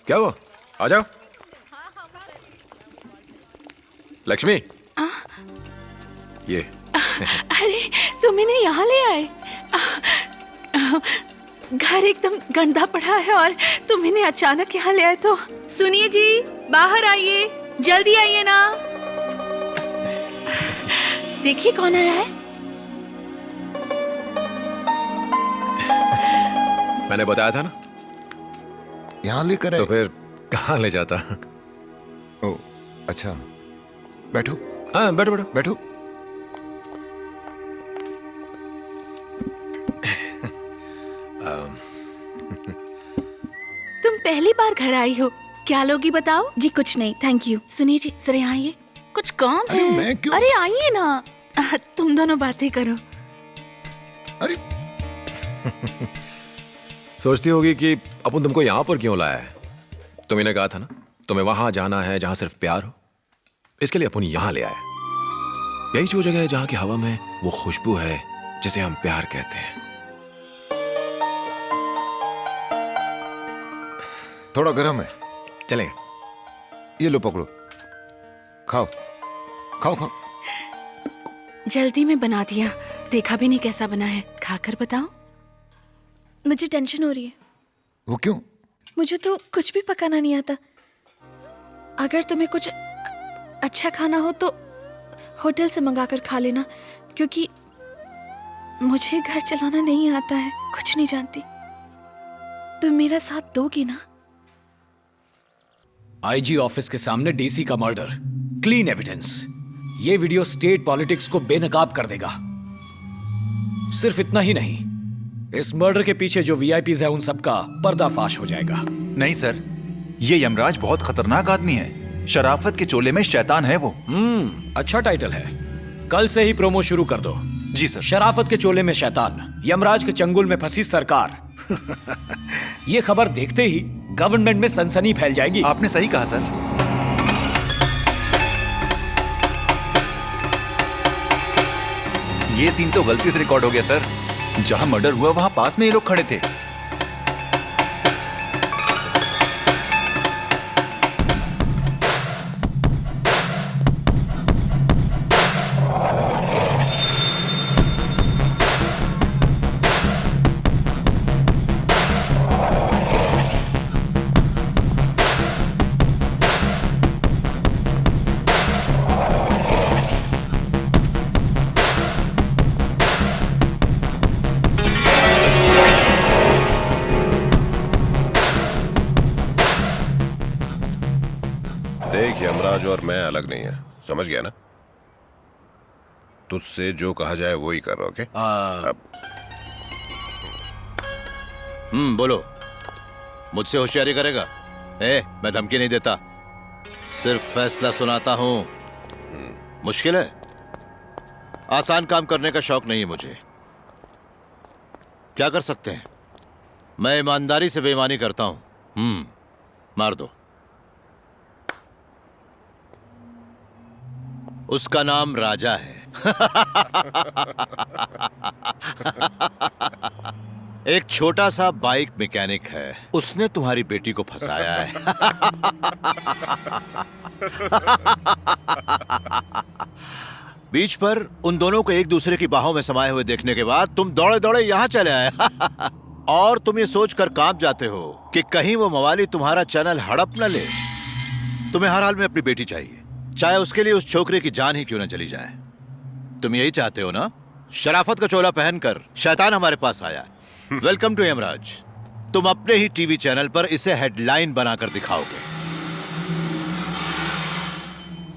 क्या हुआ? आ जाओ। लक्ष्मी, ये। अरे तुम इन्हें यहाँ ले आए? घर एकदम गंदा पड़ा है और तुम इन्हें अचानक यहाँ ले आए तो। सुनिए जी, बाहर आइए, जल्दी आइए ना। देखिए कौन आया है। मैंने बताया था ना। यहाँ लेकर आए तो फिर कहाँ ले जाता? ओ अच्छा, बैठो। हाँ बैठो बैठो बैठो। तुम पहली बार घर आई हो, क्या लोगी बताओ? जी कुछ नहीं, थैंक यू। सुनिए जी, जरा यहाँ आइए, कुछ काम अरे है। मैं क्यों? अरे आइए ना, तुम दोनों बातें करो। अरे सोचती होगी कि अपन तुमको यहाँ पर क्यों लाया है। तुमने कहा था ना तुम्हें वहां जाना है जहां सिर्फ प्यार हो, इसके लिए अपन यहाँ ले आए। यही वो जगह है जहां की हवा में वो खुशबू है जिसे हम प्यार कहते हैं। थोड़ा गर्म है। चलेगा? ये लो पकड़ो, खाओ खाओ खाओ। जल्दी में बना दिया, देखा भी नहीं कैसा बना है, खाकर बताओ। मुझे टेंशन हो रही है। वो क्यों? मुझे तो कुछ भी पकाना नहीं आता। अगर तुम्हें कुछ अच्छा खाना हो तो होटल से मंगाकर खा लेना, क्योंकि मुझे घर चलाना नहीं आता है, कुछ नहीं जानती। तुम मेरा साथ दोगी ना? आईजी ऑफिस के सामने डीसी का मर्डर, क्लीन एविडेंस। ये वीडियो स्टेट पॉलिटिक्स को बेनकाब कर देगा। सिर्फ इतना ही नहीं, इस मर्डर के पीछे जो वीआईपीज है उन सबका पर्दाफाश हो जाएगा। नहीं सर, ये यमराज बहुत खतरनाक आदमी है। शराफत के चोले में शैतान है वो। अच्छा टाइटल है, कल से ही प्रोमो शुरू कर दो। जी सर। शराफत के चोले में शैतान, यमराज के चंगुल में फंसी सरकार। ये खबर देखते ही गवर्नमेंट में सनसनी फैल जाएगी। आपने सही कहा सर। ये सीन तो गलती से रिकॉर्ड हो गया सर। जहां मर्डर हुआ वहां पास में ये लोग खड़े थे। देख, यमराज और मैं अलग नहीं है, समझ गया ना? तुझसे जो कहा जाए वो ही कर। ओके? बोलो। मुझसे होशियारी करेगा? मैं धमकी नहीं देता, सिर्फ फैसला सुनाता हूं। मुश्किल है? आसान काम करने का शौक नहीं है मुझे। क्या कर सकते हैं? मैं ईमानदारी से बेईमानी करता हूं। मार दो। उसका नाम राजा है। एक छोटा सा बाइक मैकेनिक है, उसने तुम्हारी बेटी को फंसाया है। बीच पर उन दोनों को एक दूसरे की बाहों में समाये हुए देखने के बाद तुम दौड़े दौड़े यहां चले आए। और तुम ये सोचकर कांप जाते हो कि कहीं वो मवाली तुम्हारा चैनल हड़प न ले। तुम्हें हर हाल में अपनी बेटी चाहिए, चाहे उसके लिए उस छोकरे की जान ही क्यों न चली जाए। तुम यही चाहते हो ना? शराफत का चोला पहनकर शैतान हमारे पास आया। Welcome to Yamraj. तुम अपने ही टीवी चैनल पर इसे हेडलाइन बनाकर दिखाओगे।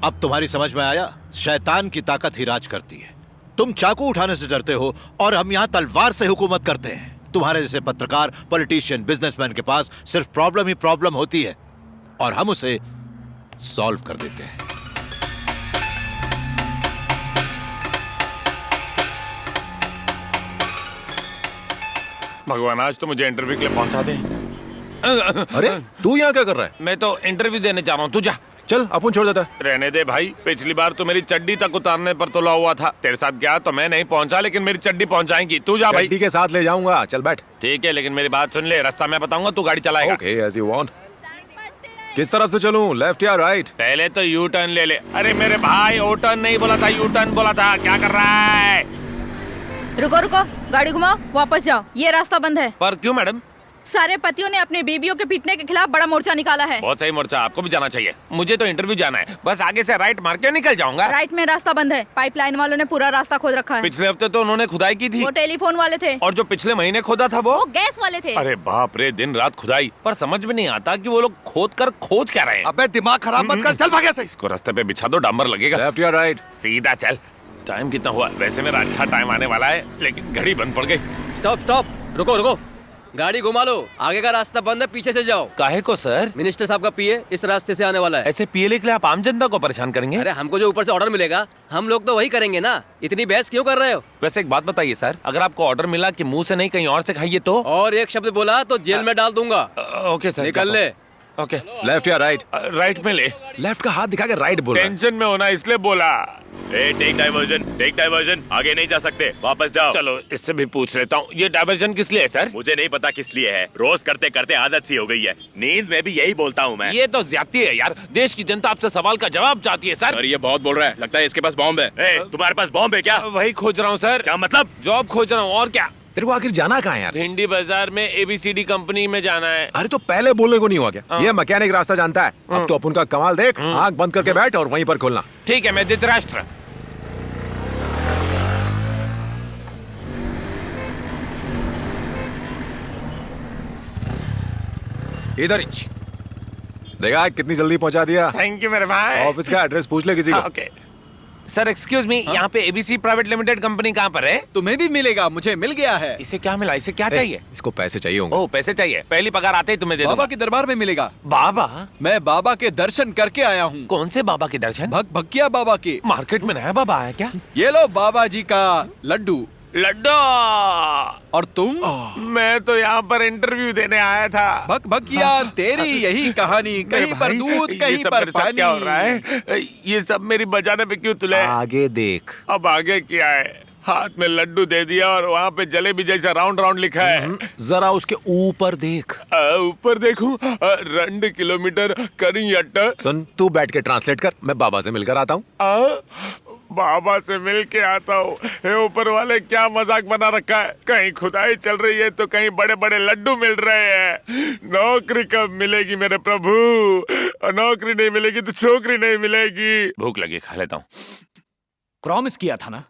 अब तुम्हारी समझ में आया? शैतान की ताकत ही राज करती है। तुम चाकू उठाने से डरते हो और हम यहाँ तलवार से हुकूमत करते हैं। तुम्हारे जैसे पत्रकार, पॉलिटिशियन, बिजनेसमैन के पास सिर्फ प्रॉब्लम ही प्रॉब्लम होती है और हम उसे सॉल्व कर देते हैं। भगवान आज तो मुझे इंटरव्यू के लिए पहुंचा दे। अरे तू यहाँ क्या कर रहा है? मैं तो इंटरव्यू देने जा रहा हूँ, तू जा। चल अपन छोड़ देता है। रहने दे भाई, पिछली बार तो मेरी चड्डी तक उतारने पर तुला हुआ था। तेरे साथ गया तो मैं नहीं पहुंचा, लेकिन मेरी चड्डी पहुंचाएंगी। तू जा भाई। चड्डी के साथ ले जाऊंगा, चल बैठ। ठीक है, लेकिन मेरी बात सुन ले, रास्ता मैं बताऊंगा, तू गाड़ी चलाएगा। Okay, as you want. किस तरफ से चलूं, लेफ्ट या राइट? पहले तो यू टर्न ले ले। अरे मेरे भाई, ओ टर्न नहीं बोला था, यू टर्न बोला था। क्या कर रहा है? रुको रुको, गाड़ी घुमाओ, वापस जाओ, ये रास्ता बंद है। पर क्यों मैडम? सारे पतियों ने अपने बीवियों के पीटने के खिलाफ बड़ा मोर्चा निकाला है। बहुत सही मोर्चा, आपको भी जाना चाहिए। मुझे तो इंटरव्यू जाना है, बस आगे से राइट मार के निकल जाऊंगा। राइट में रास्ता बंद है, पाइपलाइन वालों ने पूरा रास्ता खोद रखा है। पिछले हफ्ते तो उन्होंने खुदाई की थी। वो टेलीफोन वाले थे। और जो पिछले महीने खोदा था वो गैस वाले थे। अरे बाप रे, दिन रात खुदाई। पर समझ में नहीं आता कि वो लोग खोद क्या रहे हैं। अबे दिमाग खराब मत कर, चल भागे से। इसको रास्ते पे बिछा दो, डांबर लगेगा। लेफ्ट या राइट? सीधा चल। टाइम कितना हुआ? वैसे मेरा अच्छा टाइम आने वाला है, लेकिन घड़ी बंद पड़ गई। स्टॉप स्टॉप, रुको रुको, गाड़ी घुमा लो, आगे का रास्ता बंद है, पीछे से जाओ। काहे को सर? मिनिस्टर साहब का पीए इस रास्ते से आने वाला है। ऐसे पीएलए के लिए आप आम जनता को परेशान करेंगे? अरे हमको जो ऊपर से ऑर्डर मिलेगा हम लोग तो वही करेंगे ना, इतनी बहस क्यों कर रहे हो? वैसे एक बात बताइए सर, अगर आपको ऑर्डर मिला कि मुंह से नहीं कहीं और से खाइए तो? और एक शब्द बोला तो जेल में डाल दूंगा। ओके सर, निकल ले। ओके, लेफ्ट या राइट? राइट में ले। लेफ्ट का हाथ दिखा के राइट बोल रहा है। टेंशन में होना इसलिए बोला। टेक डाइवर्जन, आगे नहीं जा सकते, वापस जाओ। चलो इससे भी पूछ लेता हूँ, ये डाइवर्जन किस लिए है सर? मुझे नहीं पता किस लिए है, रोज करते करते आदत सी हो गई है। नींद में भी यही बोलता हूँ मैं। ये तो ज्यादती है यार, देश की जनता आपसे सवाल का जवाब चाहती है सर। ये बहुत बोल रहा है, लगता है इसके पास बॉम्ब है। तुम्हारे पास बॉम्ब है क्या? वही खोज रहा हूँ सर। क्या मतलब? जॉब खोज रहा हूँ, और क्या। तेरे को आखिर जाना कहाँ है यार? भिंडी बाजार में ABCD कंपनी में जाना है। अरे तो पहले बोलने को नहीं हुआ क्या? ये मैकेनिक रास्ता जानता है। अब तो अपन का कमाल देख, आंख बंद करके बैठ और वहीं पर खोलना। ठीक है, मैं धृतराष्ट्र। इधर ही। देखा कितनी जल्दी पहुंचा दिया। थैंक यू मेरे भाई। ऑफिस का एड्रेस पूछ ले किसी को। ओके सर, एक्सक्यूज मी, यहाँ पे ABC प्राइवेट लिमिटेड कंपनी कहाँ पर है? तुम्हें भी मिलेगा, मुझे मिल गया है। इसे क्या मिला? इसे क्या चाहिए? इसको पैसे चाहिए होंगे। ओह, पैसे चाहिए। पहली पगार आते ही तुम्हें दे बाबा दूंगा। के दरबार में मिलेगा। बाबा? मैं बाबा के दर्शन करके आया हूँ। कौन से बाबा के दर्शन? भक्किया बाबा के। मार्केट में नया बाबा आया क्या? ये लो बाबा जी का लड्डू। लड्डू। और तुम? मैं तो यहाँ पर इंटरव्यू देने आया था। भक्किया, तेरी यही कहानी, कहीं पर दूध कहीं पर पानी। क्या हो रहा है? ये सब मेरी बजाने पे क्यों तुले? आगे देख। अब आगे क्या है? हाथ में लड्डू दे दिया और वहाँ पे जलेबी जैसा राउंड राउंड लिखा है। जरा उसके ऊपर देख। ऊपर देखूं? 2 किलोमीटर करी अट्टा। सुन, तू बैठ के ट्रांसलेट कर, मैं बाबा से मिलकर आता हूँ। बाबा से मिल के आता हूँ। हे ऊपर वाले, क्या मजाक बना रखा है? कहीं खुदाई चल रही है तो कहीं बड़े बड़े लड्डू मिल रहे हैं। नौकरी कब मिलेगी मेरे प्रभु? नौकरी नहीं मिलेगी तो छोकरी नहीं मिलेगी। भूख लगी, खा लेता हूँ। प्रॉमिस किया था ना,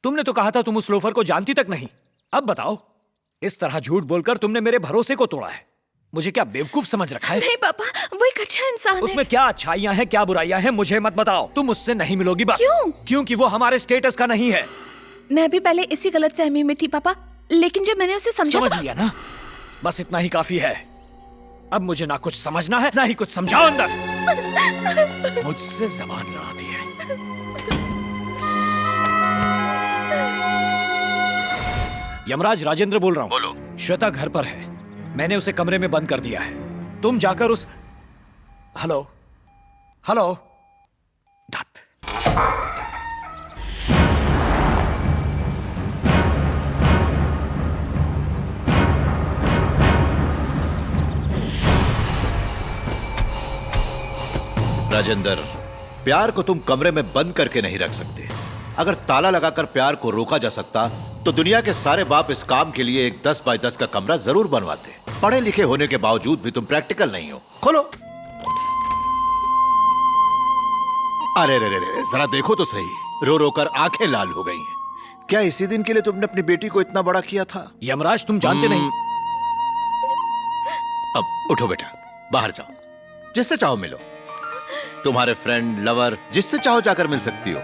तुमने तो कहा था तुम उस लोफर को जानती तक नहीं। अब बताओ, इस तरह झूठ बोलकर तुमने मेरे भरोसे को तोड़ा है। मुझे क्या बेवकूफ समझ रखा है? नहीं पापा, वो एक अच्छा इंसान है। उसमें क्या अच्छाइयां हैं, क्या बुराइयां हैं, मुझे मत बताओ। तुम उससे नहीं मिलोगी बस। क्यों? क्योंकि वो हमारे स्टेटस का नहीं है। मैं भी पहले इसी गलतफहमी में थी पापा, लेकिन जब मैंने उसे समझा समझ लिया ना, बस इतना ही काफी है। अब मुझे ना कुछ समझना है ना ही कुछ समझाओ। अंदर मुझसे जबान लड़ाती है। यमराज राजेंद्र बोल रहा हूँ। बोलो। श्वेता घर पर है, मैंने उसे कमरे में बंद कर दिया है। तुम जाकर उस हेलो हेलो धत। राजेंद्र, प्यार को तुम कमरे में बंद करके नहीं रख सकते। अगर ताला लगाकर प्यार को रोका जा सकता तो दुनिया के सारे बाप इस काम के लिए एक 10 बाय 10 का कमरा जरूर बनवाते। पढ़े लिखे होने के बावजूद भी तुम प्रैक्टिकल नहीं हो। खोलो। अरे रे रे रे, जरा देखो तो सही, रो रो कर आंखें लाल हो गई हैं। क्या इसी दिन के लिए तुमने अपनी बेटी को इतना बड़ा किया था? यमराज, तुम जानते नहीं। अब उठो बेटा, बाहर जाओ, जिससे चाहो मिलो। तुम्हारे फ्रेंड, लवर, जिससे चाहो जाकर मिल सकती हो।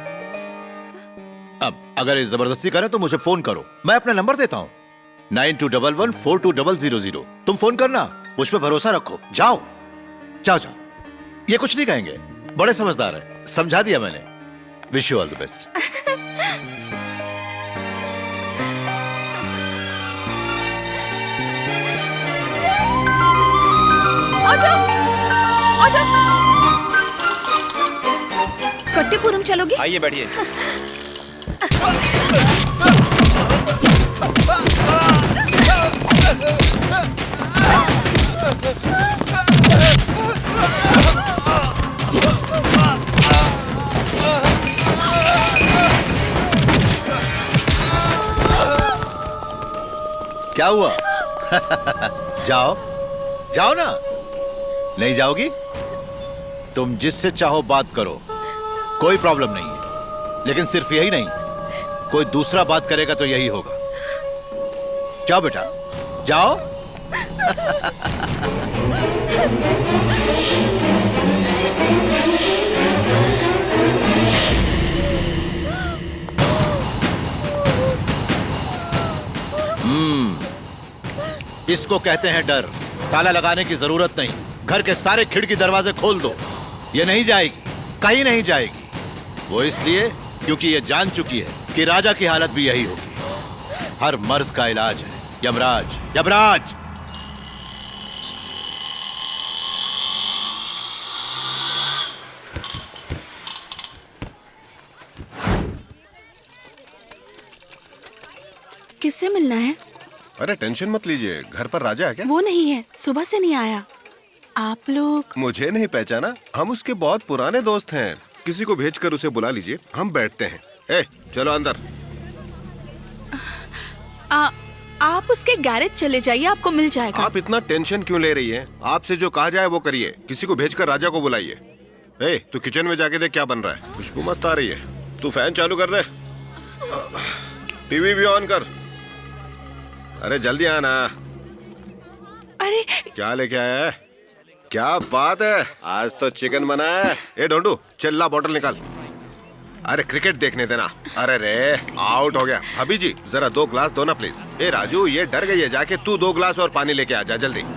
अब अगर ये जबरदस्ती करें तो मुझे फोन करो, मैं अपना नंबर देता हूं, 9211420000। तुम फोन करना, मुझ पे भरोसा रखो। जाओ जाओ जाओ। ये कुछ नहीं कहेंगे, बड़े समझदार हैं, समझा दिया मैंने। Wish you all the best. Auto auto, Kattipuram चलोगे? आइए बैठिए। क्या हुआ? जाओ जाओ ना। नहीं जाओगी? तुम जिससे चाहो बात करो, कोई प्रॉब्लम नहीं है। लेकिन सिर्फ यही नहीं, कोई दूसरा बात करेगा तो यही होगा। जाओ बेटा, जाओ। इसको कहते हैं डर। ताला लगाने की जरूरत नहीं। घर के सारे खिड़की दरवाजे खोल दो, ये नहीं जाएगी, कहीं नहीं जाएगी। वो इसलिए क्योंकि ये जान चुकी है कि राजा की हालत भी यही होगी। हर मर्ज का इलाज है यमराज। यमराज! किससे मिलना है? अरे टेंशन मत लीजिए, घर पर राजा है क्या? वो नहीं है, सुबह से नहीं आया। आप लोग? मुझे नहीं पहचाना? हम उसके बहुत पुराने दोस्त हैं। किसी को भेजकर उसे बुला लीजिए, हम बैठते हैं। ए, चलो अंदर। आप उसके गैरेज चले जाइए, आपको मिल जाएगा। आप इतना टेंशन क्यों ले रही हैं? आपसे जो कहा जाए वो करिए। किसी को भेजकर राजा को बुलाइए। ए, तू किचन में जाके देख क्या बन रहा है। खुशबू मस्त आ रही है। तू फैन चालू कर रहे, टीवी भी ऑन कर। अरे जल्दी आना। अरे क्या लेके आया है? क्या बात है, आज तो चिकन बना है। ए ढोंडू, चिल्ला बोतल निकाल। अरे क्रिकेट देखने देना। अरे रे, आउट हो गया। अभी जी जरा 2 ग्लास दो ना प्लीज। ए राजू, ये डर गई है, जाके तू 2 ग्लास और पानी लेके आ जा जल्दी।